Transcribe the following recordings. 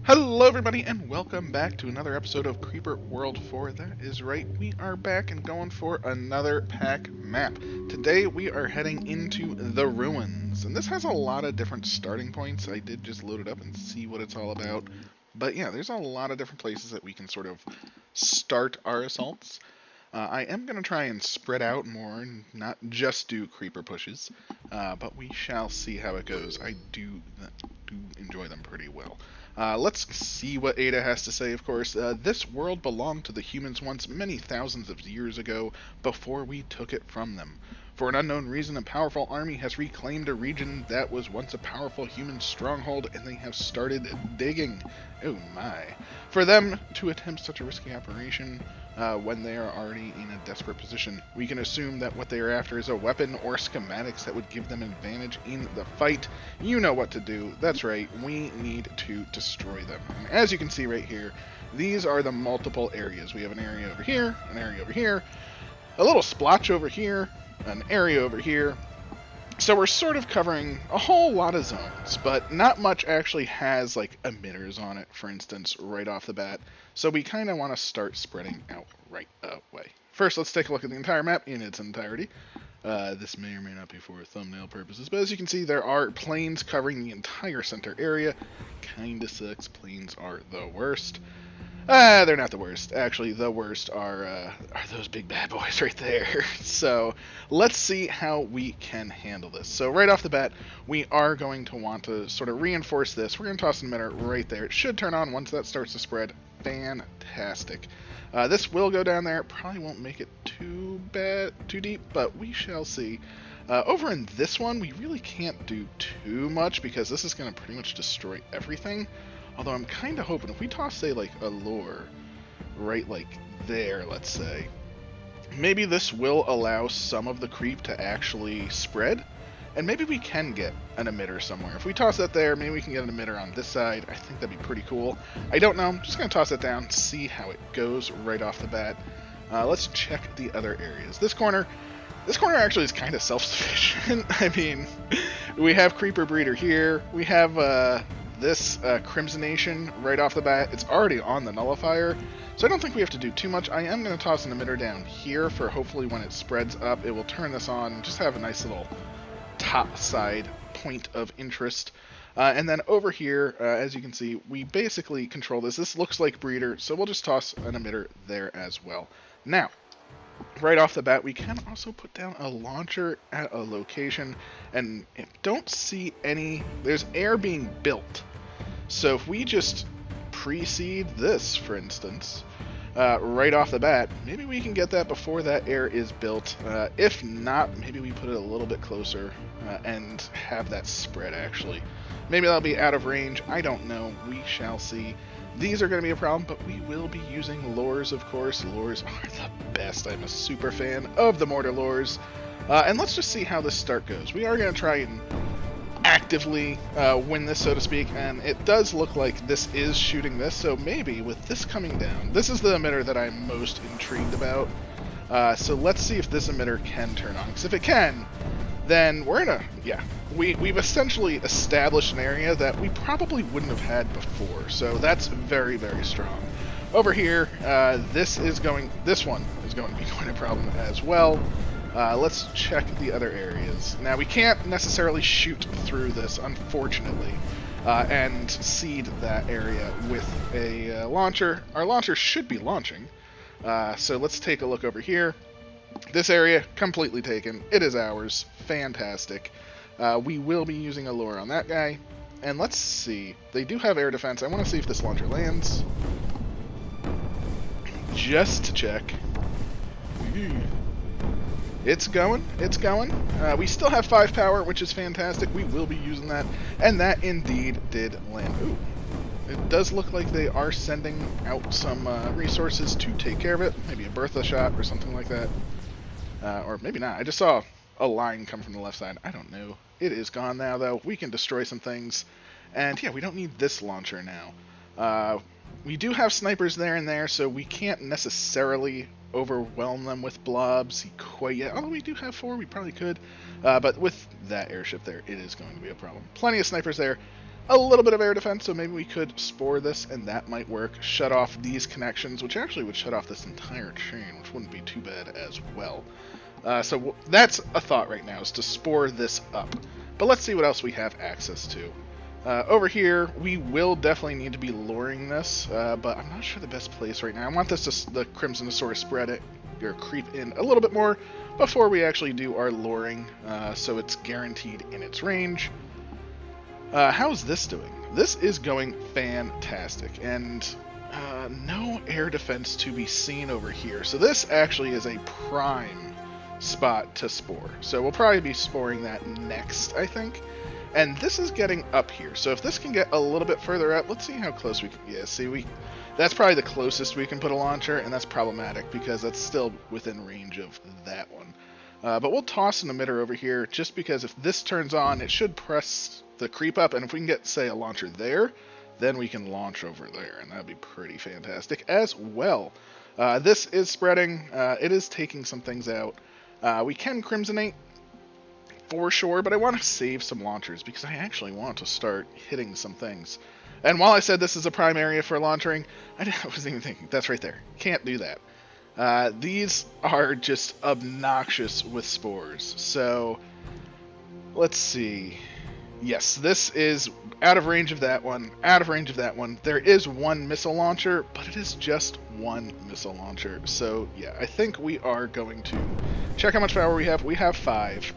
Hello, everybody, and welcome back to another episode of Creeper World 4. That is right, we are back and going for another pack map. Today, we are heading into the ruins, and this has a lot of different starting points. I did just load it up and see what it's all about. But yeah, there's a lot of different places that we can sort of start our assaults. I am going to try and spread out more and not just do creeper pushes, but we shall see how it goes. I do enjoy them pretty well. Let's see what Ada has to say, of course. This world belonged to the humans once many thousands of years ago, before we took it from them. For an unknown reason, a powerful army has reclaimed a region that was once a powerful human stronghold, and they have started digging. Oh my. For them to attempt such a risky operation when they are already in a desperate position, we can assume that what they are after is a weapon or schematics that would give them an advantage in the fight. You know what to do. That's right, we need to destroy them. And as you can see right here, these are the multiple areas. We have an area over here, an area over here, a little splotch over here, an area over here. So we're sort of covering a whole lot of zones, but not much actually has like emitters on it, for instance, right off the bat. So we kind of want to start spreading out right away. First, let's take a look at the entire map in its entirety. This may or may not be for thumbnail purposes, but as you can see, there are plains covering the entire center area. Kinda sucks. Plains are the worst. They're not the worst. Actually, the worst are those big bad boys right there. So let's see how we can handle this. So right off the bat, we are going to want to sort of reinforce this. We're going to toss an emitter right there. It should turn on once that starts to spread. Fantastic. This will go down there. It probably won't make it too deep, but we shall see. Over in this one, we really can't do too much because this is going to pretty much destroy everything. Although I'm kind of hoping if we toss, say, like a lure right like there, let's say, maybe this will allow some of the creep to actually spread, and maybe we can get an emitter somewhere. If we toss that there, maybe we can get an emitter on this side. I think that'd be pretty cool. I don't know. I'm just going to toss it down, see how it goes right off the bat. Let's check the other areas. This corner actually is kind of self-sufficient. I mean, we have Creeper Breeder here. We have this Crimsonation right off the bat. It's already on the nullifier, so I don't think we have to do too much. I am going to toss an emitter down here for hopefully when it spreads up, it will turn this on and just have a nice little top side point of interest. And then over here, as you can see, we basically control this. This looks like Breeder, so we'll just toss an emitter there as well. Now, right off the bat, we can also put down a launcher at a location, and don't see any. There's air being built. So if we just precede this, for instance, right off the bat, maybe we can get that before that air is built. If not, maybe we put it a little bit closer and have that spread actually. Maybe that'll be out of range. I don't know. We shall see. These are going to be a problem, but we will be using lures, of course. Lures are the best. I'm a super fan of the mortar lures. And let's just see how this start goes. We are going to try and actively win this, so to speak, and it does look like this is shooting this, so maybe with this coming down, this is the emitter that I'm most intrigued about. So let's see if this emitter can turn on, because if it can, then we're in a, we've essentially established an area that we probably wouldn't have had before, so that's very, very strong. Over here, this one is going to be quite a problem as well. Let's check the other areas. Now, we can't necessarily shoot through this, unfortunately, and seed that area with a launcher. Our launcher should be launching, so let's take a look over here. This area, completely taken. It is ours. Fantastic. We will be using a lure on that guy. And let's see. They do have air defense. I want to see if this launcher lands. Just to check. It's going. It's going. We still have 5 power, which is fantastic. We will be using that. And that indeed did land. Ooh. It does look like they are sending out some resources to take care of it. Maybe a Bertha shot or something like that. Or maybe not. I just saw a line come from the left side. I don't know. It is gone now, though. We can destroy some things. And yeah, we don't need this launcher now. We do have snipers there and there, so we can't necessarily overwhelm them with blobs quite yet. Although we do have 4, we probably could. But with that airship there, it is going to be a problem. Plenty of snipers there. a little bit of air defense, so maybe we could spore this, and that might work. Shut off these connections, which actually would shut off this entire chain, which wouldn't be too bad as well. So that's a thought right now, is to spore this up. But let's see what else we have access to. Over here, we will definitely need to be luring this, but I'm not sure the best place right now. I want this to, the Crimson to sort of spread it, or creep in a little bit more before we actually do our luring, so it's guaranteed in its range. How's this doing? This is going fantastic, and no air defense to be seen over here. So this actually is a prime spot to spore. So we'll probably be sporing that next, I think. And this is getting up here. So if this can get a little bit further up, let's see how close we can. Yeah, see, that's probably the closest we can put a launcher, and that's problematic because that's still within range of that one. But we'll toss an emitter over here just because if this turns on, it should press the creep up, and if we can get, say, a launcher there, then we can launch over there, and that'd be pretty fantastic as well. This is spreading. It is taking some things out. We can Crimsonate for sure, but I want to save some launchers because I actually want to start hitting some things. And while I said this is a prime area for launchering, I wasn't even thinking, that's right there. Can't do that. These are just obnoxious with spores. So, let's see. Yes, this is out of range of that one, out of range of that one. There is one missile launcher, but it is just one missile launcher. So, yeah, I think we are going to check how much power we have. We have 5.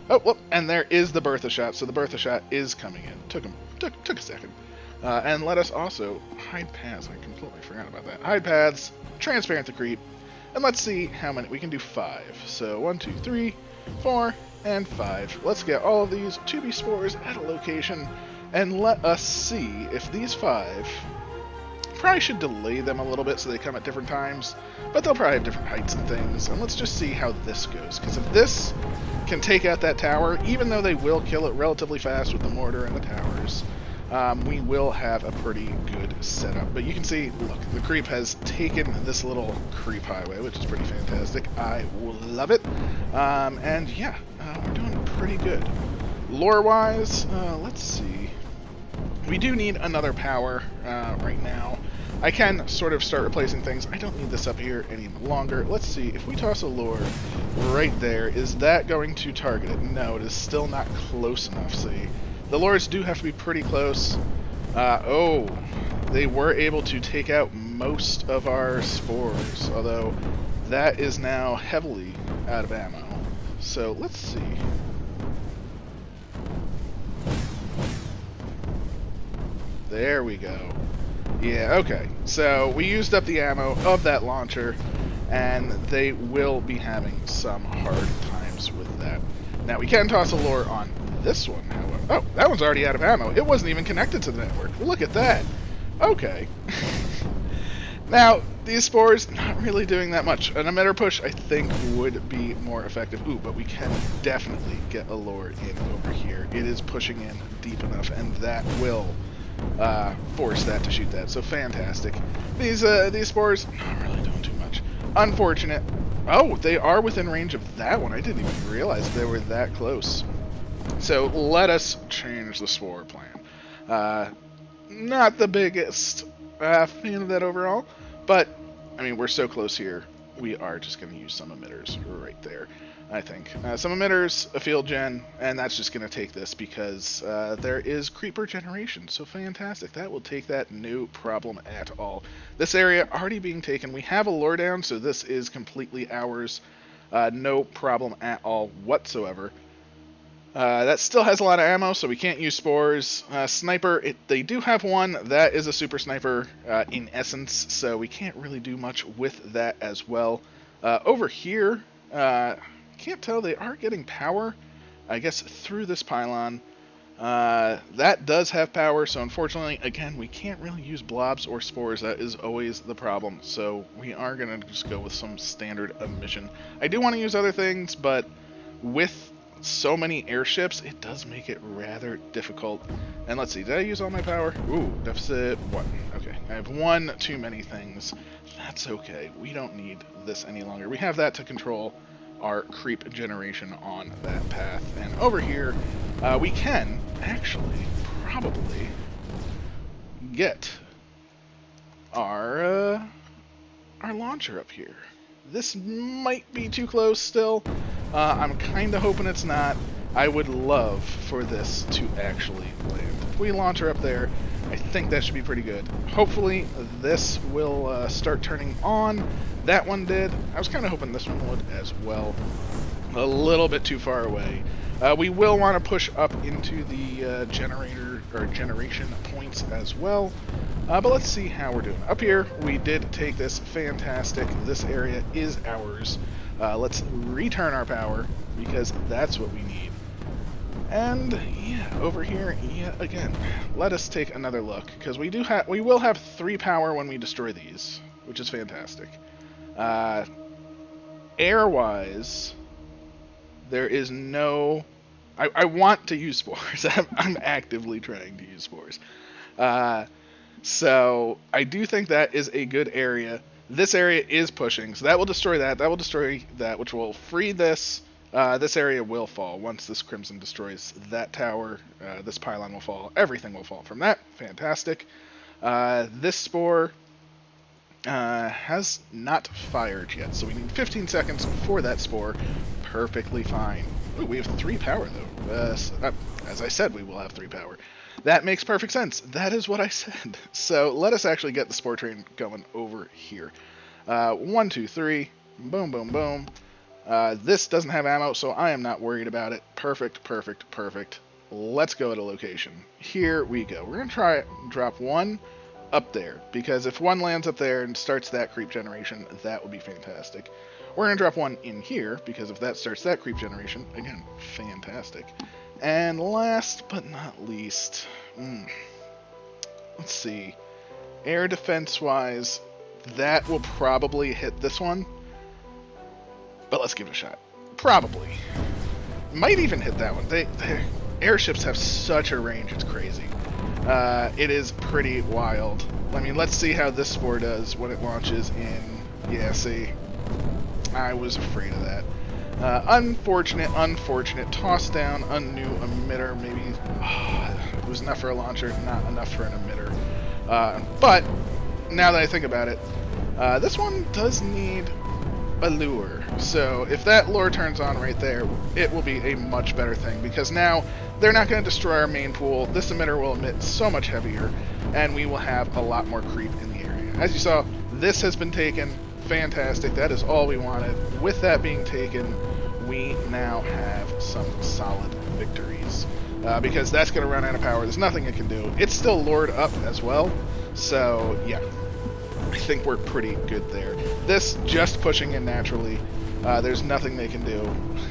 Oh, well, and there is the Bertha shot, so the Bertha shot is coming in. Took a second. And let us also hide paths. I completely forgot about that. Hide paths, transparent the creep, and let's see how many. We can do 5. So 1, 2, 3, 4, and 5. Let's get all of these 2B spores at a location, and let us see if these 5... Probably should delay them a little bit so they come at different times, but they'll probably have different heights and things. And let's just see how this goes, because if this can take out that tower, even though they will kill it relatively fast with the mortar and the towers, we will have a pretty good setup. But you can see, look, the creep has taken this little creep highway, which is pretty fantastic. I love it. And yeah, we're doing pretty good. Lore-wise, let's see. We do need another power right now. I can sort of start replacing things. I don't need this up here any longer. Let's see, if we toss a lure right there, is that going to target it? No, it is still not close enough. See, the lures do have to be pretty close. Oh, they were able to take out most of our spores, although that is now heavily out of ammo. So let's see. There we go. Yeah, okay. So we used up the ammo of that launcher, and they will be having some hard times with that. Now, we can toss a lure on this one, however. Oh, that one's already out of ammo. It wasn't even connected to the network. Look at that. Okay. Now, these spores, not really doing that much. An emitter push, I think, would be more effective. Ooh, but we can definitely get a lure in over here. It is pushing in deep enough, and that will force that to shoot that. So fantastic. These spores, not really doing too much. Unfortunate. Oh, they are within range of that one. I didn't even realize they were that close. So let us change the spore plan. Not the biggest fan of that overall, but I mean, we're so close here. We are just going to use some emitters right there, I think. Some emitters, a field gen, and that's just going to take this because there is creeper generation. So fantastic. That will take that, no problem at all. This area already being taken. We have a lure down, so this is completely ours. No problem at all whatsoever. That still has a lot of ammo, so we can't use spores. Sniper, they do have one. That is a super sniper in essence, so we can't really do much with that as well. Over here, can't tell, they are getting power, I guess, through this pylon. That does have power, so unfortunately, again, we can't really use blobs or spores. That is always the problem, so we are going to just go with some standard emission. I do want to use other things, but with so many airships, it does make it rather difficult. And let's see, did I use all my power? Ooh, deficit 1. Okay, I have one too many things. That's okay. We don't need this any longer. We have that to control our creep generation on that path. And over here, we can actually probably get our launcher up here. This might be too close still. I'm kind of hoping it's not. I would love for this to actually land. If we launch her up there, I think that should be pretty good. Hopefully this will start turning on. That one did. I was kind of hoping this one would as well. A little bit too far away. We will want to push up into the generator or generation points as well. But let's see how we're doing. Up here, we did take this. Fantastic. This area is ours. Let's return our power because that's what we need. And yeah, over here, yeah, again, let us take another look because we will have 3 power when we destroy these, which is fantastic. Air-wise, there is no. I want to use spores. I'm actively trying to use spores. So I do think that is a good area. This area is pushing, so that will destroy that. That will destroy that, which will free this. This area will fall. Once this Crimson destroys that tower, this pylon will fall. Everything will fall from that. Fantastic. This spore has not fired yet, so we need 15 seconds for that spore. Perfectly fine. Ooh, we have 3 power, though. As I said, we will have 3 power. That makes perfect sense. That is what I said. So let us actually get the spore train going over here. 1, 2, 3. Boom, boom, boom. This doesn't have ammo, so I am not worried about it. Perfect, perfect, perfect. Let's go to location. Here we go. We're going to try it and drop 1 up there, because if 1 lands up there and starts that creep generation, that would be fantastic. We're going to drop 1 in here, because if that starts that creep generation, again, fantastic. And last but not least, let's see. Air defense-wise, that will probably hit this one. But let's give it a shot. Probably. Might even hit that one. Airships have such a range, it's crazy. It is pretty wild. I mean, let's see how this spore does when it launches in... Yeah, see. I was afraid of that. Unfortunate. Toss down, new emitter, maybe. It was enough for a launcher, not enough for an emitter. But, now that I think about it, this one does need a lure. So, if that lure turns on right there, it will be a much better thing, because now they're not going to destroy our main pool. This emitter will emit so much heavier, and we will have a lot more creep in the area. As you saw, this has been taken. Fantastic. That is all we wanted. With that being taken, we now have some solid victories. Because that's going to run out of power. There's nothing it can do. It's still lured up as well. So, yeah. I think we're pretty good there. This just pushing in naturally. There's nothing they can do.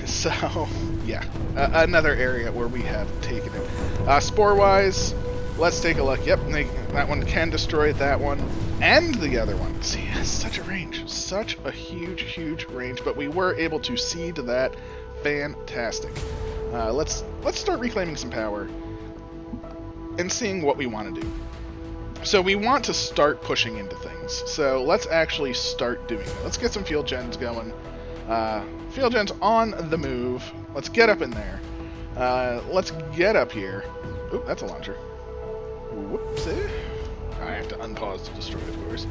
So, yeah. Another area where we have taken it. Spore-wise, let's take a look. Yep, that one can destroy that one. And the other one. See, it has such a range. Such a huge, huge range. But we were able to seed that. Fantastic. Let's start reclaiming some power. And seeing what we want to do. So we want to start pushing into things. So let's actually start doing it. Let's get some field gens going. Field gens on the move. Let's get up in there. Let's get up here. Oop, that's a launcher. Whoopsie. I have to unpause to destroy it, of course.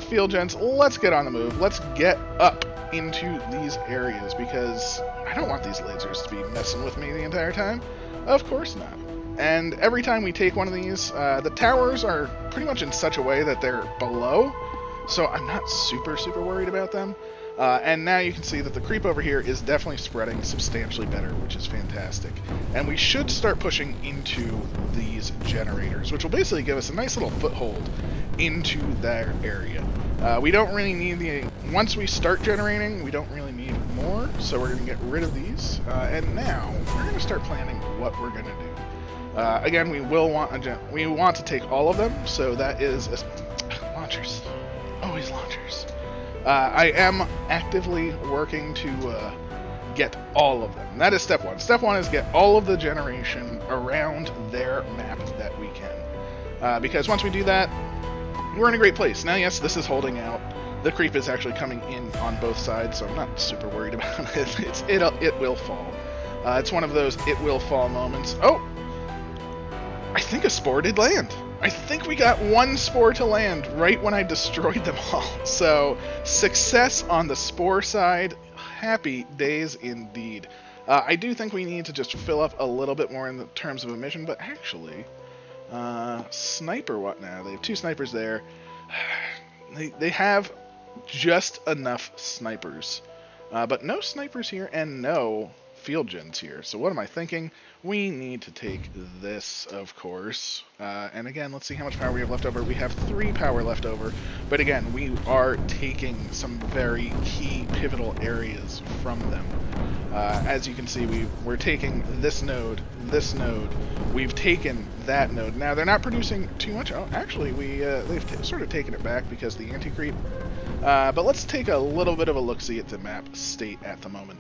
Field gens, let's get on the move. Let's get up into these areas, because I don't want these lasers to be messing with me the entire time. Of course not. And every time we take one of these, the towers are pretty much in such a way that they're below, so I'm not super, super worried about them. And now you can see that the creep over here is definitely spreading substantially better, which is fantastic. And we should start pushing into these generators, which will basically give us a nice little foothold into their area. We don't really need once we start generating, we don't really need more, so we're going to get rid of these. And now, we're going to start planning what we're going to do. Again, we want to take all of them, so that is launchers. Always launchers. I am actively working to get all of them. That is step 1. Step 1 is get all of the generation around their map that we can. Because once we do that, we're in a great place. Now, yes, this is holding out. The creep is actually coming in on both sides, so I'm not super worried about it. It will fall. It's one of those it will fall moments. Oh! I think a spore did land. I think we got one spore to land right when I destroyed them all. So, success on the spore side. Happy days indeed. I do think we need to just fill up a little bit more in the terms of a mission, but actually, sniper what now? They have 2 snipers there. They have just enough snipers, but no snipers here and no field gens here. So what am I thinking? We need to take this, of course. And again, let's see how much power we have left over. We have 3 power left over, but again, we are taking some very key pivotal areas from them. As you can see, we're taking this node, we've taken that node. Now, they're not producing too much. Oh, actually, they've sort of taken it back because the anti-creep. But let's take a little bit of a look-see at the map state at the moment.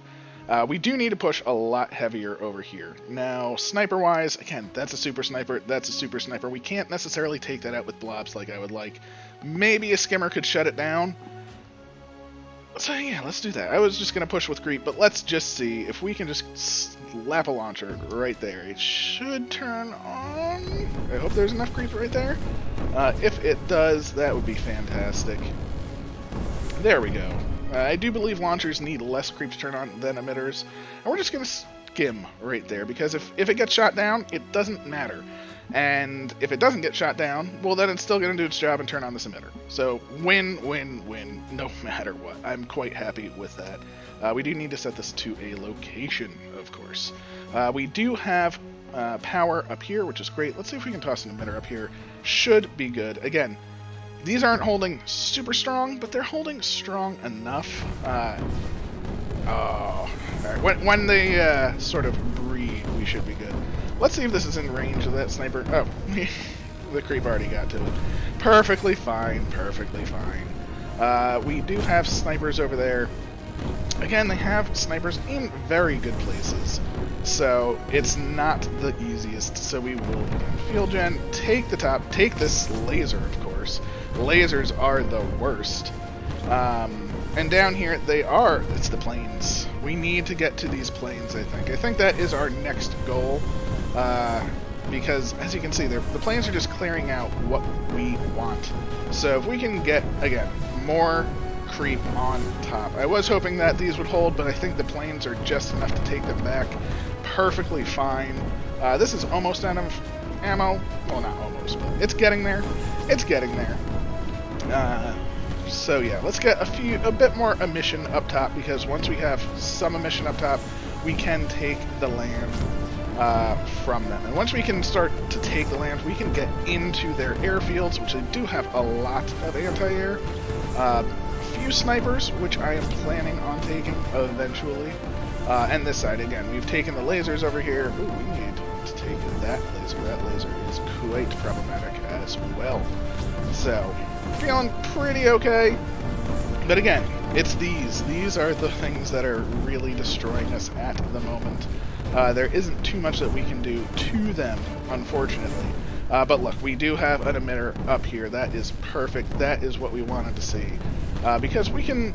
We do need to push a lot heavier over here. Now, sniper-wise, again, that's a super sniper, that's a super sniper. We can't necessarily take that out with blobs like I would like. Maybe a skimmer could shut it down. So yeah, let's do that. I was just going to push with creep, but let's just see if we can just slap a launcher right there. It should turn on. I hope there's enough creep right there. If it does, that would be fantastic. There we go. I do believe launchers need less creep to turn on than emitters. And we're just going to skim right there, because if it gets shot down, it doesn't matter. And if it doesn't get shot down, well, then it's still going to do its job and turn on this emitter. So win, win, win, no matter what. I'm quite happy with that. We do need to set this to a location, of course. We do have power up here, which is great. Let's see if we can toss an emitter up here. Should be good. Again, these aren't holding super strong, but they're holding strong enough. All right. When they sort of breed, we should be good. Let's see if this is in range of that sniper. Oh, the creep already got to it. Perfectly fine, perfectly fine. We do have snipers over there. Again, they have snipers in very good places, so it's not the easiest. So we will field gen, take the top, take this laser, of course. Lasers are the worst. And down here, it's the planes. We need to get to these planes, I think. I think that is our next goal. Because, as you can see, the planes are just clearing out what we want. So if we can get, again, more creep on top. I was hoping that these would hold, but I think the planes are just enough to take them back perfectly fine. This is almost out of ammo. Well, not almost, but it's getting there. It's getting there. So yeah, let's get a bit more emission up top, because once we have some emission up top, we can take the land from them. And once we can start to take the land, we can get into their airfields, which they do have a lot of anti-air. Few snipers, which I am planning on taking eventually. And this side, again, we've taken the lasers over here. Ooh, we need to take that laser. That laser is quite problematic as well. So, feeling pretty okay. But again, it's these. These are the things that are really destroying us at the moment. There isn't too much that we can do to them, unfortunately. But look, we do have an emitter up here. That is perfect. That is what we wanted to see. Because we can,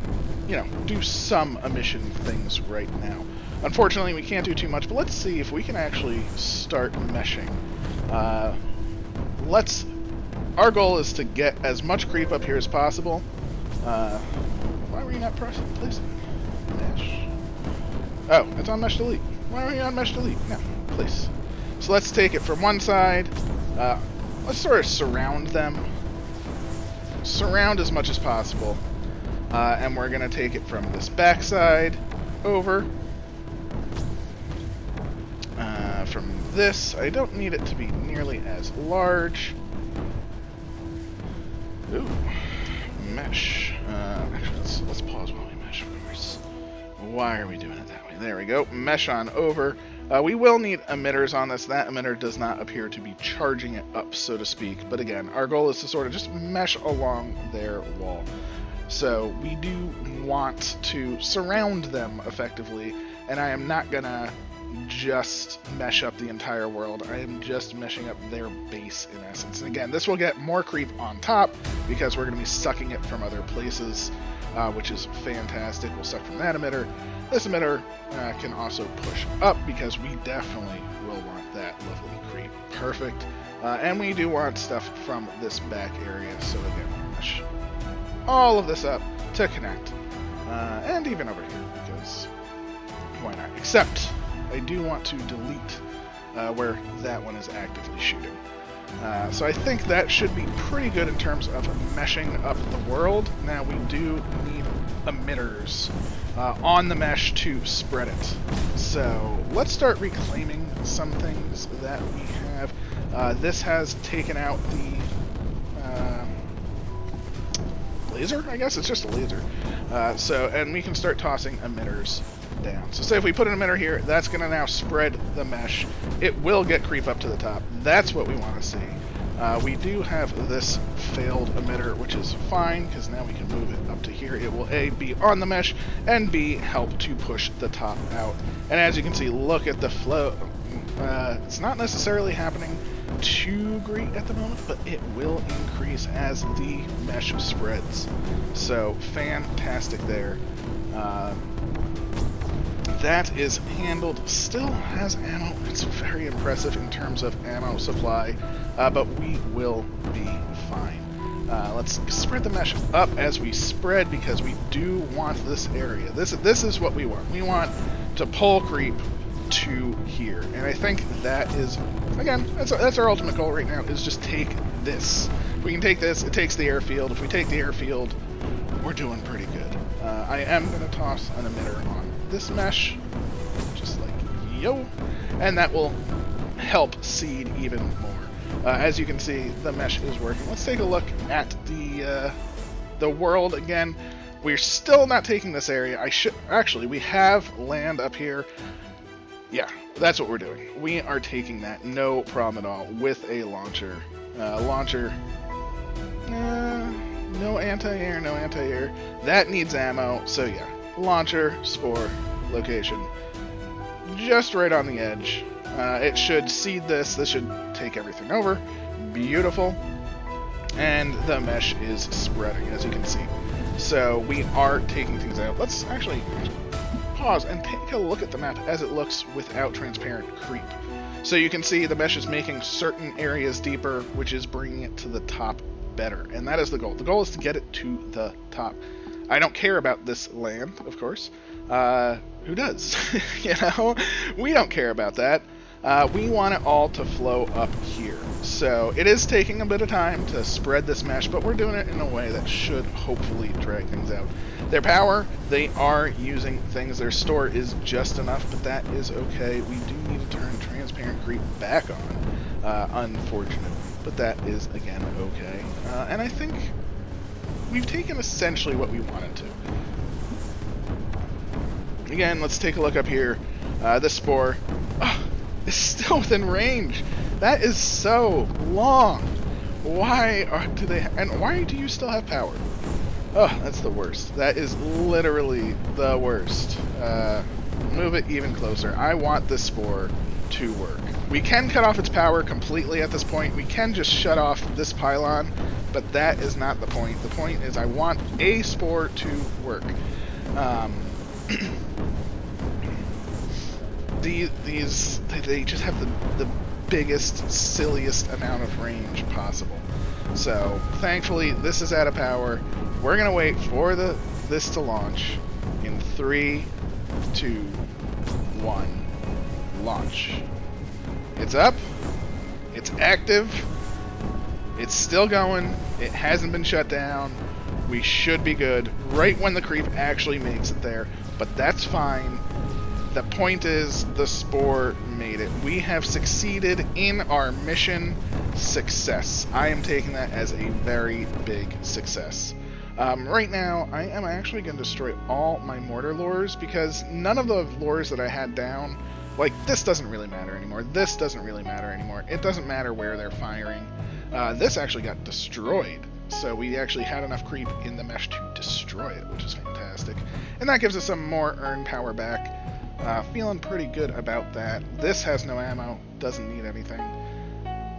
do some emission things right now. Unfortunately, we can't do too much, but let's see if we can actually start meshing. Our goal is to get as much creep up here as possible. Why were you not placing mesh? Oh, it's on mesh delete. Why are you on mesh delete? No, place. So let's take it from one side. Let's sort of surround them. Surround as much as possible. And we're going to take it from this back side over. From this, I don't need it to be nearly as large. Ooh, mesh. Actually, let's pause while we mesh first. Why are we doing it that way? There we go. Mesh on over. We will need emitters on this. That emitter does not appear to be charging it up, so to speak. But again, our goal is to sort of just mesh along their wall. So we do want to surround them effectively, and I am not gonna just mesh up the entire world. I am just meshing up their base in essence. And again, this will get more creep on top because we're going to be sucking it from other places, which is fantastic. We'll suck from that emitter. This emitter can also push up because we definitely will want that lovely creep. Perfect. And we do want stuff from this back area, so again, push all of this up to connect. And even over here, because why not? Except, I do want to delete where that one is actively shooting. So I think that should be pretty good in terms of meshing up the world. Now we do need emitters on the mesh to spread it. So let's start reclaiming some things that we have. This has taken out the laser, I guess? It's just a laser. And we can start tossing emitters down. So say if we put an emitter here, that's going to now spread the mesh. It will get creep up to the top. That's what we want to see. We do have this failed emitter, which is fine, because now we can move it up to here. It will A, be on the mesh, and B, help to push the top out. And as you can see, look at the flow. It's not necessarily happening too great at the moment, but it will increase as the mesh spreads. So fantastic there. That is handled. Still has ammo. It's very impressive in terms of ammo supply, but we will be fine. Let's spread the mesh up as we spread, because we do want this area. This is what we want. We want to pull creep to here, and I think that is, again, that's our ultimate goal right now, is just take this. If we can take this, it takes the airfield. If we take the airfield, we're doing pretty good. I am going to toss an emitter on this mesh, just like yo, and that will help seed even more. As you can see, the mesh is working. Let's take a look at the world again. We're still not taking this area. We have land up here. Yeah, that's what we're doing. We are taking that, no problem at all, with a launcher. No anti-air, no anti-air. That needs ammo, so yeah. Launcher, spore, location. Just right on the edge. It should seed this. This should take everything over. Beautiful. And the mesh is spreading, as you can see. So we are taking things out. Let's actually pause and take a look at the map as it looks without transparent creep. So you can see the mesh is making certain areas deeper, which is bringing it to the top better. And that is the goal. The goal is to get it to the top. I don't care about this land, of course. Who does? You know, we don't care about that. We want it all to flow up here. So it is taking a bit of time to spread this mesh, but we're doing it in a way that should hopefully drag things out. Their power, they are using things. Their store is just enough, but that is okay. We do need to turn transparent creep back on, unfortunately. But that is, again, okay. And I think we've taken essentially what we wanted to. Again, let's take a look up here. This spore is still within range. That is so long. Why do you still have power? Oh, that's the worst. That is literally the worst. Move it even closer. I want this spore to work. We can cut off its power completely at this point. We can just shut off this pylon, but that is not the point. The point is I want a spore to work. They just have the biggest, silliest amount of range possible. So thankfully this is out of power. We're gonna wait for this to launch in 3, 2, 1, launch. It's up. It's active. It's still going. It hasn't been shut down. We should be good right when the creep actually makes it there, but that's fine. The point is, the spore made it. We have succeeded in our mission. Success. I am taking that as a very big success. Right now, I am actually going to destroy all my mortar lures, because none of the lures that I had down, like, this doesn't really matter anymore. This doesn't really matter anymore. It doesn't matter where they're firing. This actually got destroyed. So we actually had enough creep in the mesh to destroy it, which is fantastic. And that gives us some more earn power back. Feeling pretty good about that. This has no ammo, doesn't need anything.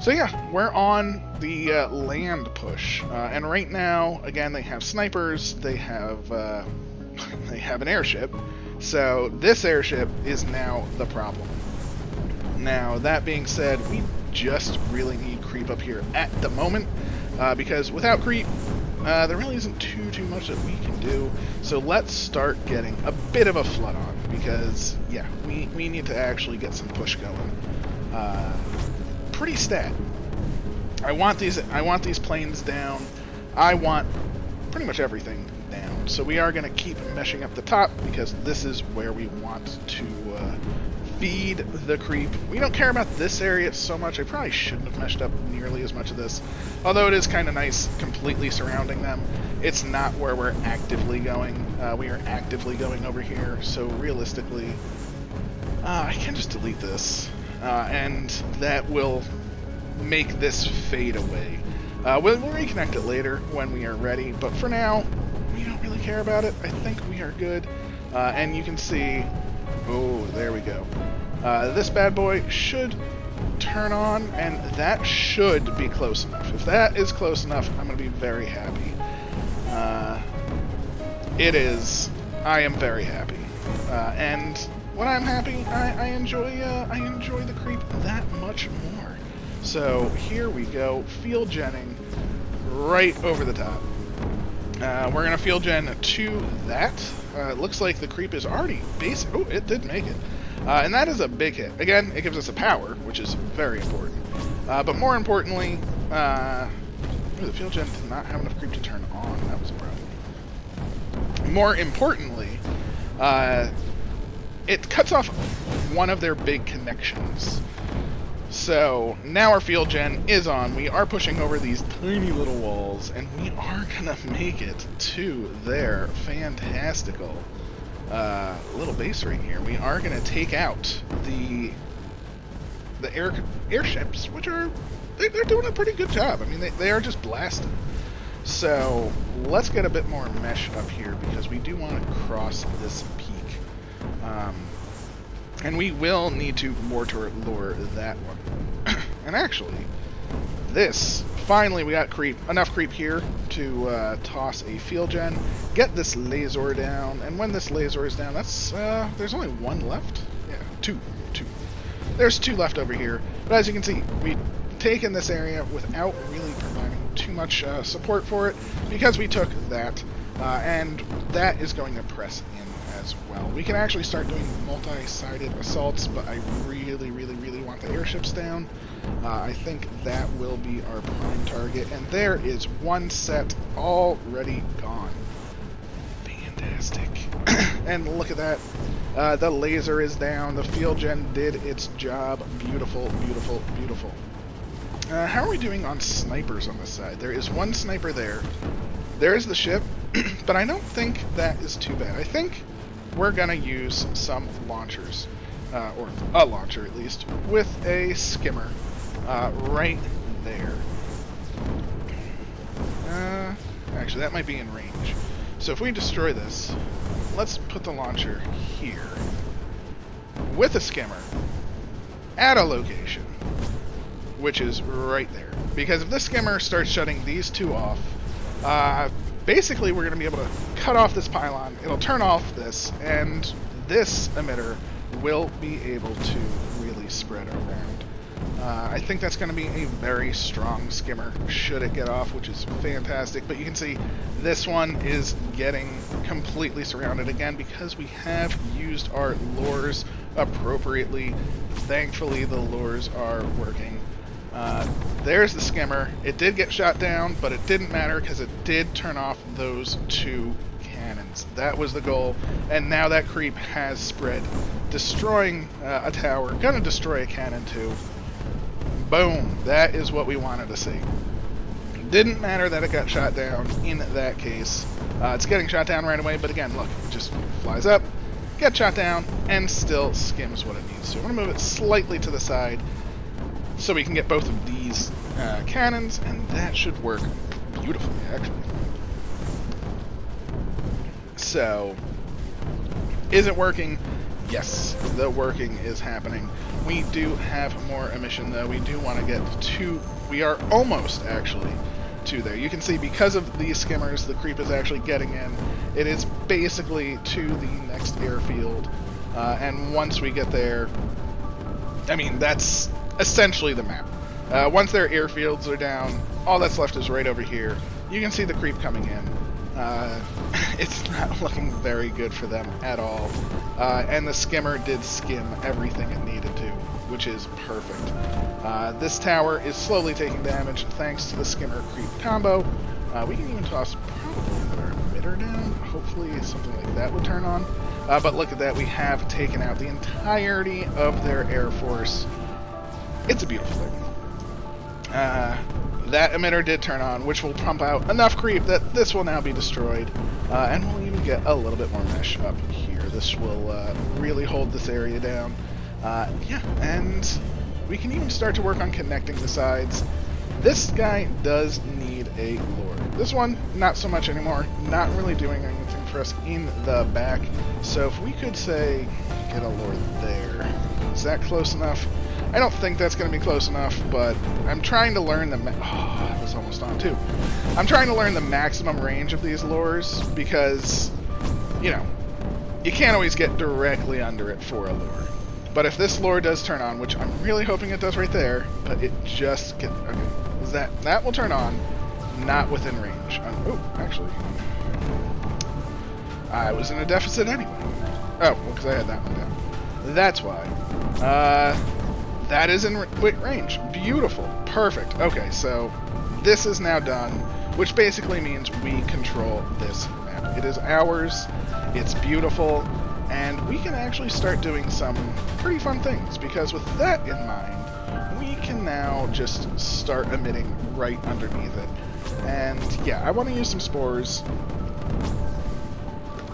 So yeah, we're on the land push. And right now, again, they have snipers, they have an airship. So this airship is now the problem. Now, that being said, we just really need creep up here at the moment, because without creep, there really isn't too much that we can do. So let's start getting a bit of a flood on, because yeah, we need to actually get some push going. Pretty stat. I want these planes down. I want pretty much everything down. So we are going to keep meshing up the top, because this is where we want to feed the creep. We don't care about this area so much. I probably shouldn't have meshed up nearly as much of this, although it is kind of nice completely surrounding them. It's not where we're actively going. We are actively going over here, so realistically, I can just delete this, and that will make this fade away. We'll reconnect it later when we are ready, but for now, we don't really care about it. I think we are good, and you can see, oh, there we go. This bad boy should turn on, and that should be close enough. If that is close enough, I'm going to be very happy. It is. I am very happy. And when I'm happy, I enjoy the creep that much more. So here we go, field genning right over the top. We're going to field gen to that. It looks like the creep is already basic. Oh, it did make it. And that is a big hit. Again, it gives us a power, which is very important. But more importantly, the field gen did not have enough creep to turn on. That was a problem. More importantly, it cuts off one of their big connections. So now our field gen is on. We are pushing over these tiny little walls, and we are gonna make it to their fantastical little base right here. We are gonna take out the airships, which are they're doing a pretty good job. I mean, they are just blasting. So let's get a bit more mesh up here, because we do want to cross this peak. And we will need to mortar lure that one. And actually, finally we got enough creep here to toss a field gen, get this laser down, and when this laser is down, that's, there's only one left? Yeah, two. There's two left over here, but as you can see, we've taken this area without really providing too much support for it, because we took that, and that is going to press in as well. We can actually start doing multi-sided assaults, but I really want the airships down. I think that will be our prime target, and there is one set already gone. Fantastic. And look at that. The laser is down. The field gen did its job. Beautiful. How are we doing on snipers on this side? There is one sniper there. There is the ship, but I don't think that is too bad. I think we're going to use some launchers, or a launcher at least, with a skimmer right there. Actually, that might be in range. So if we destroy this, let's put the launcher here with a skimmer at a location, which is right there. Because if this skimmer starts shutting these two off, basically we're going to be able to cut off this pylon, it'll turn off this, and this emitter will be able to really spread around. I think that's going to be a very strong skimmer should it get off, which is fantastic. But you can see this one is getting completely surrounded again because we have used our lures appropriately. Thankfully, the lures are working. There's the skimmer. It did get shot down, but it didn't matter because it did turn off those two cannons. That was the goal, and now that creep has spread, destroying a tower. Gonna destroy a cannon too. Boom. That is what we wanted to see. Didn't matter that it got shot down in that case. It's getting shot down right away, but again, look, it just flies up, gets shot down, and still skims what it needs. So we're going to move it slightly to the side so we can get both of these cannons, and that should work beautifully, actually. So, is it working? Yes, the working is happening. We do have more emission, though. We do want to get to... We are almost, actually, to there. You can see because of these skimmers, the creep is actually getting in. It is basically to the next airfield. And once we get there... I mean, that's essentially the map. Once their airfields are down, all that's left is right over here. You can see the creep coming in. It's not looking very good for them at all. And the skimmer did skim everything it needed to, which is perfect. This tower is slowly taking damage thanks to the skimmer creep combo. We can even toss probably another emitter down. Hopefully something like that would turn on. But look at that, we have taken out the entirety of their air force. It's a beautiful thing. That emitter did turn on, which will pump out enough creep that this will now be destroyed. And we'll even get a little bit more mesh up here. This will really hold this area down. Yeah, and we can even start to work on connecting the sides. This guy does need a lord. This one, not so much anymore. Not really doing anything for us in the back. So if we could say, get a lord there. Is that close enough? I don't think that's going to be close enough, but I'm trying to learn the... Oh, I was almost on too. I'm trying to learn the maximum range of these lures because, you know, you can't always get directly under it for a lure. But if this lure does turn on, which I'm really hoping it does right there, but it just get... Okay, is that will turn on, not within range. Oh, actually, I was in a deficit anyway. Oh, well, because I had that one down. That's why. That is in range. Beautiful. Perfect. Okay, so this is now done, which basically means we control this map. It is ours. It's beautiful. And we can actually start doing some pretty fun things, because with that in mind, we can now just start emitting right underneath it. And yeah, I want to use some spores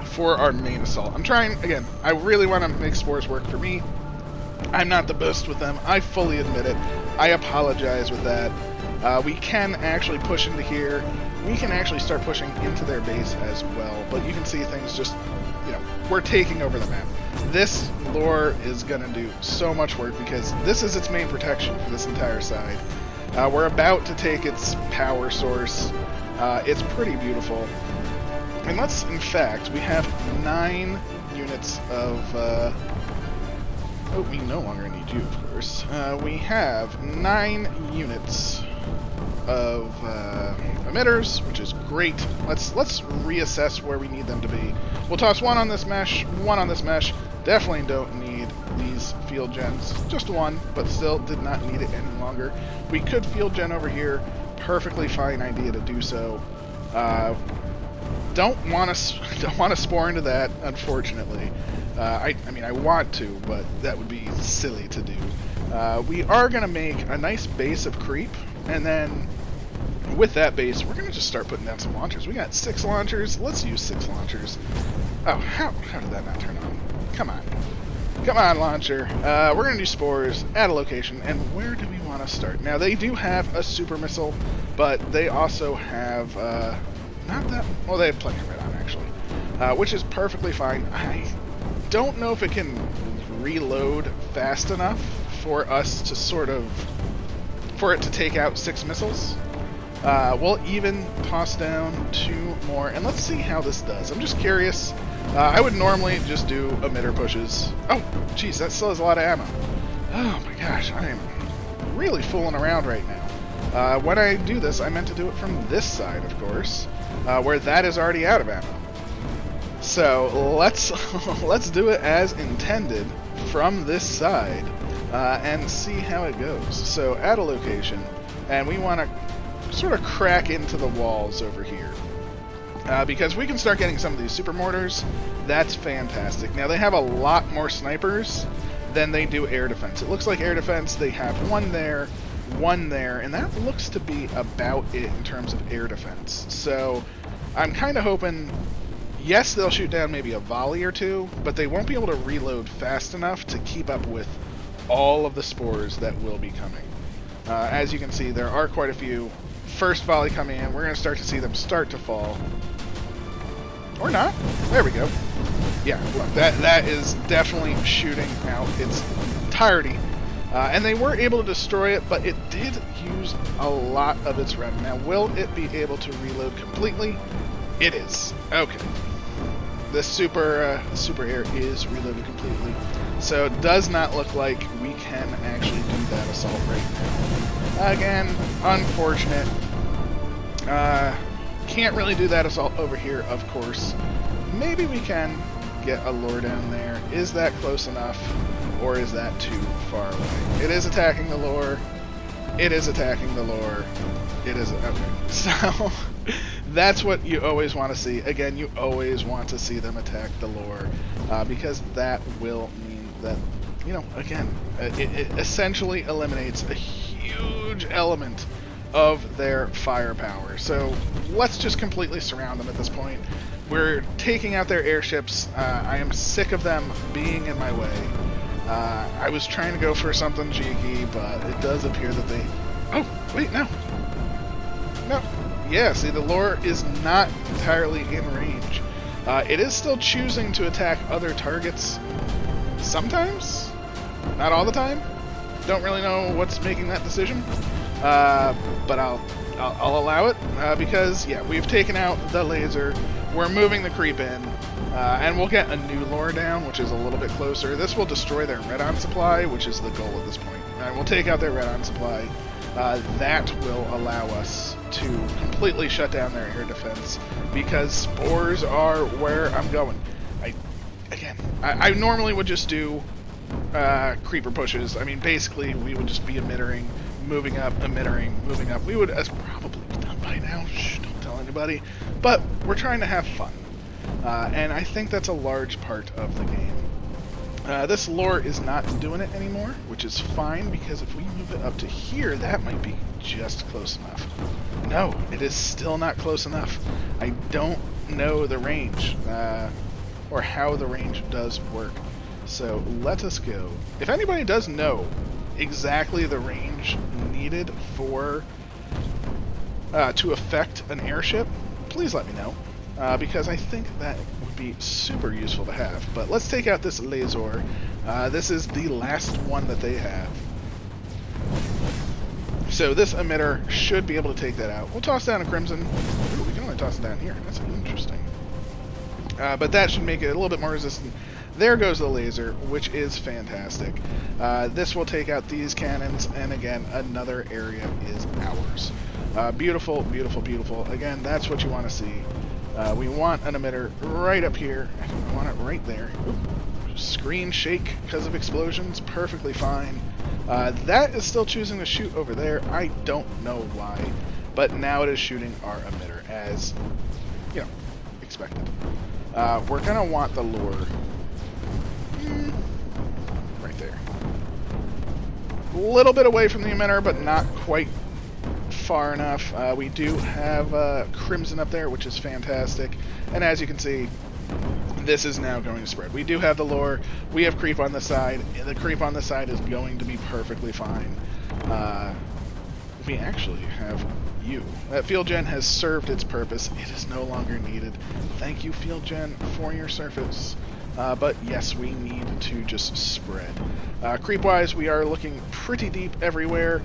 for our main assault. I'm trying, again, I really want to make spores work for me. I'm not the best with them. I fully admit it. I apologize with that. We can actually push into here. We can actually start pushing into their base as well. But you can see things just, you know, we're taking over the map. This lure is going to do so much work because this is its main protection for this entire side. We're about to take its power source. It's pretty beautiful. And let's, in fact, we have 9 units of... Oh, we no longer need you, of course. We have 9 units of emitters, which is great. Let's reassess where we need them to be. We'll toss 1 on this mesh, 1 on this mesh. Definitely don't need these field gens. Just 1, but still did not need it any longer. We could field gen over here. Perfectly fine idea to do so. Don't want to spore into that, unfortunately. I mean, I want to, but that would be silly to do. We are going to make a nice base of creep, and then with that base, we're going to just start putting down some launchers. We got 6 launchers. Let's use 6 launchers. Oh, how did that not turn on? Come on. Come on, launcher. We're going to do spores at a location, and where do we want to start? Now, they do have a super missile, but they also have, not that, well, they have plenty of red on, actually, which is perfectly fine. I don't know if it can reload fast enough for us to sort of, for it to take out 6 missiles. We'll even toss down 2 more, and let's see how this does. I'm just curious. I would normally just do emitter pushes. Oh, geez, that still has a lot of ammo. Oh my gosh, I am really fooling around right now. When I do this, I meant to do it from this side, of course, where that is already out of ammo. So let's do it as intended from this side and see how it goes. So at a location, and we want to sort of crack into the walls over here. Because we can start getting some of these super mortars. That's fantastic. Now they have a lot more snipers than they do air defense. It looks like air defense, they have 1 there, 1 there, and that looks to be about it in terms of air defense. So I'm kind of hoping, yes, they'll shoot down maybe a volley or 2, but they won't be able to reload fast enough to keep up with all of the spores that will be coming. As you can see, there are quite a few. First volley coming in, we're going to start to see them start to fall. Or not. There we go. Yeah, look, that is definitely shooting out its entirety. And they were able to destroy it, but it did use a lot of its rem. Now, will it be able to reload completely? It is. Okay. The super air is reloaded completely. So it does not look like we can actually do that assault right now. Again, unfortunate. Can't really do that assault over here, of course. Maybe we can get a lure down there. Is that close enough, or is that too far away? It is attacking the lure. It is attacking the lure. It is... Okay. So, that's what you always want to see. Again, you always want to see them attack the lure, because that will mean that, you know, again, it essentially eliminates a huge element of their firepower. So let's just completely surround them at this point. We're taking out their airships. I am sick of them being in my way. I was trying to go for something cheeky, but it does appear that they... Oh, wait, no. No. Yeah, see, the lure is not entirely in range. It is still choosing to attack other targets sometimes. Not all the time. Don't really know what's making that decision. But I'll allow it, because, yeah, we've taken out the laser, we're moving the creep in, and we'll get a new lure down, which is a little bit closer. This will destroy their red-on supply, which is the goal at this point. We'll take out their red-on supply. That will allow us to completely shut down their air defense, because spores are where I'm going. I normally would just do creeper pushes. I mean, basically, we would just be emittering, moving up, emittering, moving up. We would, as probably done by now, shh, don't tell anybody, but we're trying to have fun. And I think that's a large part of the game. This lure is not doing it anymore, which is fine, because if we move it up to here, that might be just close enough. No, it is still not close enough. I don't know the range, or how the range does work. So let us go. If anybody does know exactly the range needed for to affect an airship, please let me know, because I think that would be super useful to have. But let's take out this laser. This is the last one that they have. So this emitter should be able to take that out. We'll toss down a crimson. Ooh, we can only toss it down here. That's interesting. But that should make it a little bit more resistant. There goes the laser, which is fantastic. This will take out these cannons, and again, another area is ours. Beautiful, beautiful, beautiful. Again, that's what you want to see. We want an emitter right up here. I want it right there. Oop. Screen shake because of explosions. Perfectly fine. That is still choosing to shoot over there. I don't know why, but now it is shooting our emitter, as, you know, expected. We're going to want the lure right there. A little bit away from the emitter, but not quite far enough. We do have crimson up there, which is fantastic. And as you can see, this is now going to spread. We do have the lure. We have creep on the side. The creep on the side is going to be perfectly fine. We actually have you. That field gen has served its purpose. It is no longer needed. Thank you, field gen, for your service. But yes, we need to just spread. Creep-wise, we are looking pretty deep everywhere.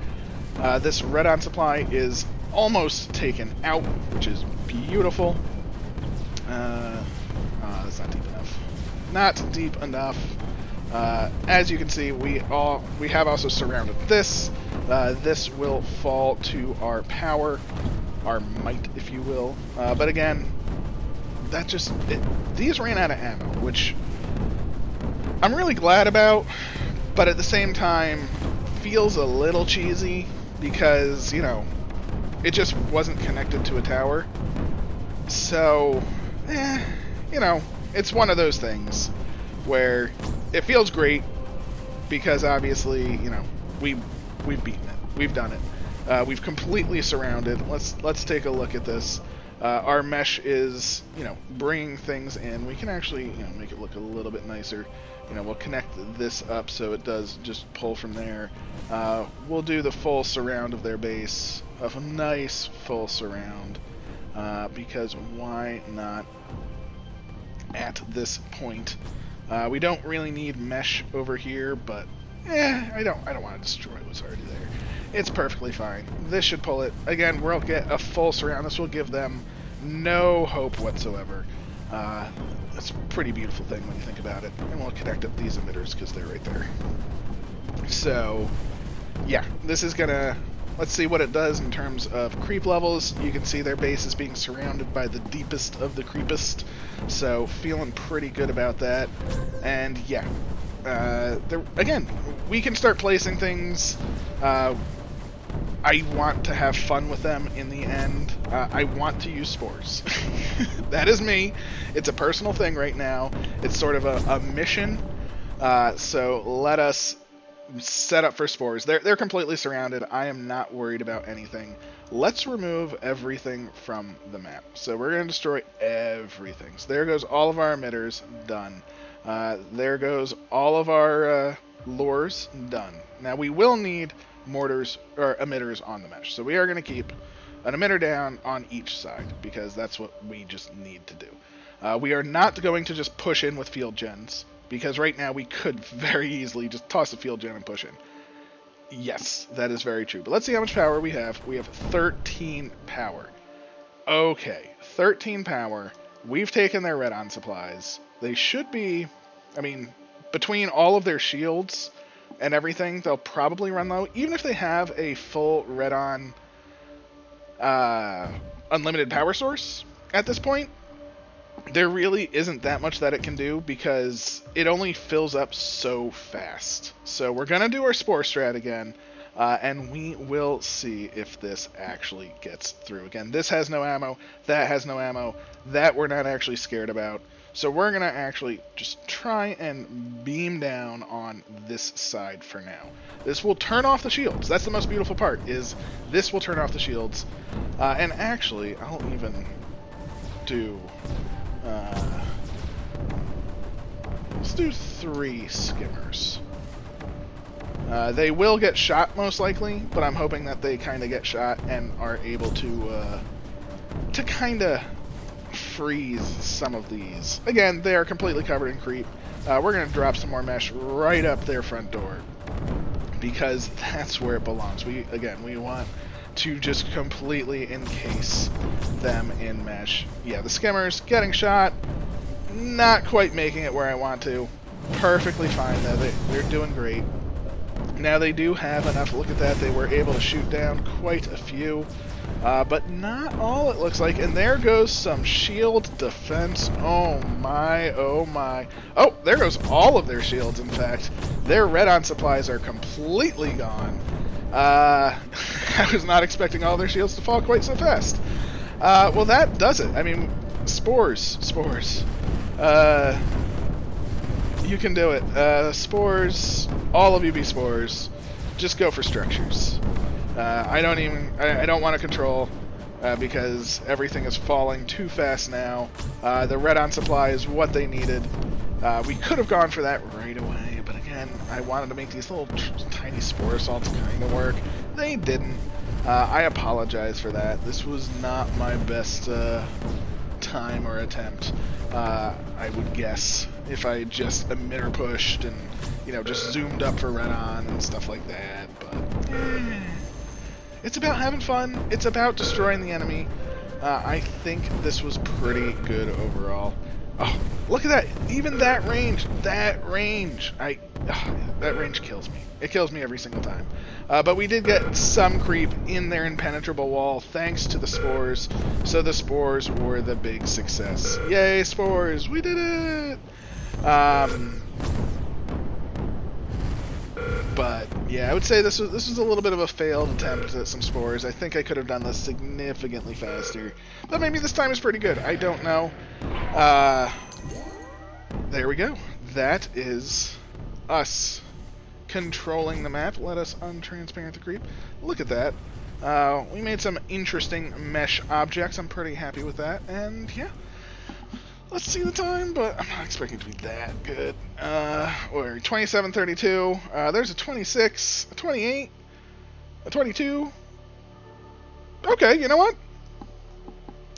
This red-on supply is almost taken out, which is beautiful. That's not deep enough. Not deep enough. As you can see, we have also surrounded this. This will fall to our power, our might, if you will. But again, that just... these ran out of ammo, which I'm really glad about, but at the same time, feels a little cheesy, because, you know, it just wasn't connected to a tower. So, you know, it's one of those things where it feels great, because obviously, you know, we've beaten it. We've done it. We've completely surrounded. Let's take a look at this. Our mesh is, you know, bringing things in. We can actually, you know, make it look a little bit nicer. You know, we'll connect this up so it does just pull from there. We'll do the full surround of their base, of a nice full surround, because why not at this point? We don't really need mesh over here, but I don't want to destroy what's already there. It's perfectly fine. This should pull it. Again, we'll get a full surround. This will give them no hope whatsoever. That's a pretty beautiful thing when you think about it. And we'll connect up these emitters because they're right there. So, yeah, this is gonna Let's see what it does in terms of creep levels. You can see their base is being surrounded by the deepest of the creepest, so feeling pretty good about that. And yeah, again, we can start placing things. I want to have fun with them in the end. I want to use spores. That is me. It's a personal thing right now. It's sort of a mission. So let us set up for spores. They're completely surrounded. I am not worried about anything. Let's remove everything from the map. So we're going to destroy everything. So there goes all of our emitters. Done. There goes all of our lures. Done. Now we will need mortars or emitters on the mesh. So we are going to keep an emitter down on each side because that's what we just need to do. We are not going to just push in with field gens, because right now we could very easily just toss a field gen and push in. Yes, that is very true. But let's see how much power we have. We have 13 power. Okay, 13 power. We've taken their red-on supplies. They should be, I mean, between all of their shields and everything, they'll probably run low. Even if they have a full red-on unlimited power source at this point, there really isn't that much that it can do because it only fills up so fast. So we're going to do our spore strat again, and we will see if this actually gets through. Again, this has no ammo, that has no ammo, that we're not actually scared about. So we're going to actually just try and beam down on this side for now. This will turn off the shields. That's the most beautiful part, is this will turn off the shields. And actually, I'll even do... let's do 3 skimmers. They will get shot most likely, but I'm hoping that they kind of get shot and are able to kind of freeze some of these. Again, they are completely covered in creep. We're going to drop some more mesh right up their front door because that's where it belongs. We want to just completely encase them in mesh. Yeah, the skimmers getting shot, not quite making it where I want to. Perfectly fine though, they're doing great. Now they do have enough, look at that, they were able to shoot down quite a few, but not all it looks like, and there goes some shield defense. Oh my, oh my. Oh, there goes all of their shields, in fact. Their red-on supplies are completely gone. I was not expecting all their shields to fall quite so fast. Well, that does it. I mean, spores. You can do it. Spores, all of you be spores. Just go for structures. I don't want to control because everything is falling too fast now. The red-on supply is what they needed. We could have gone for that right away, but again, I wanted to make these little tiny spore assaults kind of work. They didn't. I apologize for that. This was not my best time or attempt, I would guess, if I just emitter pushed and, you know, just zoomed up for red-on and stuff like that, but it's about having fun. It's about destroying the enemy. I think this was pretty good overall. Oh, look at that! Even that range! That range kills me. It kills me every single time. But we did get some creep in their impenetrable wall thanks to the spores. So the spores were the big success. Yay, spores! We did it! But yeah, I would say this was a little bit of a failed attempt at some spores. I think I could have done this significantly faster. But maybe this time is pretty good. I don't know. There we go. That is us controlling the map. Let us untransparent the creep. Look at that. We made some interesting mesh objects. I'm pretty happy with that. And yeah, let's see the time, but I'm not expecting it to be that good. We're 27:32. There's a 26, a 28, a 22. Okay, you know what?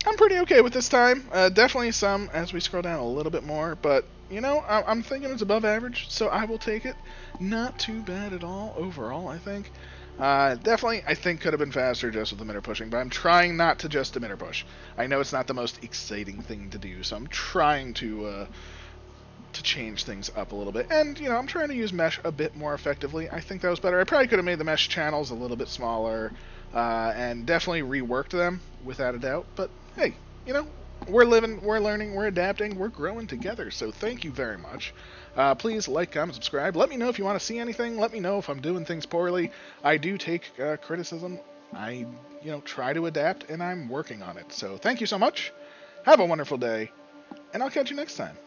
I'm pretty okay with this time. Definitely some as we scroll down a little bit more, but you know, I'm thinking it's above average, so I will take it. Not too bad at all overall, I think. Definitely, I think could have been faster just with emitter pushing, but I'm trying not to just emitter push. I know it's not the most exciting thing to do, so I'm trying to to change things up a little bit. And, you know, I'm trying to use mesh a bit more effectively. I think that was better. I probably could have made the mesh channels a little bit smaller, and definitely reworked them, without a doubt. But, hey, you know, we're living, we're learning, we're adapting, we're growing together. So thank you very much. Please like, comment, subscribe. Let me know if you want to see anything. Let me know if I'm doing things poorly. I do take criticism. I, you know, try to adapt, and I'm working on it. So thank you so much. Have a wonderful day, and I'll catch you next time.